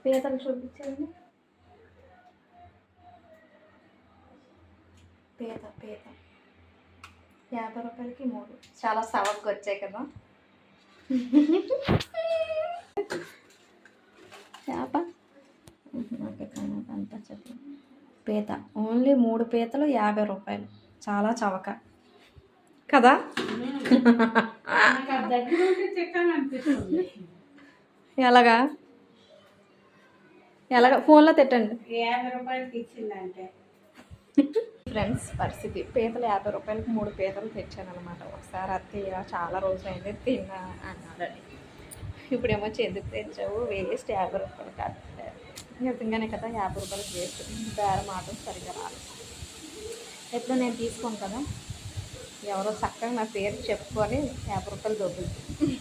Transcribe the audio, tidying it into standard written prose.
పీతలు చూపించండి. పీత 50 రూపాయలకి 3. చాలా సవగ్గా వచ్చాయి కదా. చేప అంతా చెప్పు. పీత ఓన్లీ 3 పీతలు 50 రూపాయలు. చాలా చవక కదా. ఎలాగా ఫోన్లో తిట్టండి. 50 రూపాయలకి ఇచ్చిందంటే ఫ్రెండ్స్ పరిస్థితి. పీతలు 50 రూపాయలకి 3 పీతలు తెచ్చాను అనమాట. ఒకసారి అత్తయ్య చాలా రోజులైంది తిన్నా అన్నారని. ఇప్పుడేమో ఎందుకు తెచ్చావు, వేస్ట్ 50 రూపాయలు కాదు. నిజంగానే కదా 50 రూపాయలకి వేస్ట్. బేరం మాత్రం సరిగ్గా రాలేదు. ఎప్పుడు నేను తీసుకోను కదా, ఎవరో చక్కగా నా పేరు చెప్పుకొని 50 రూపాయలు దొబ్బుతుంది.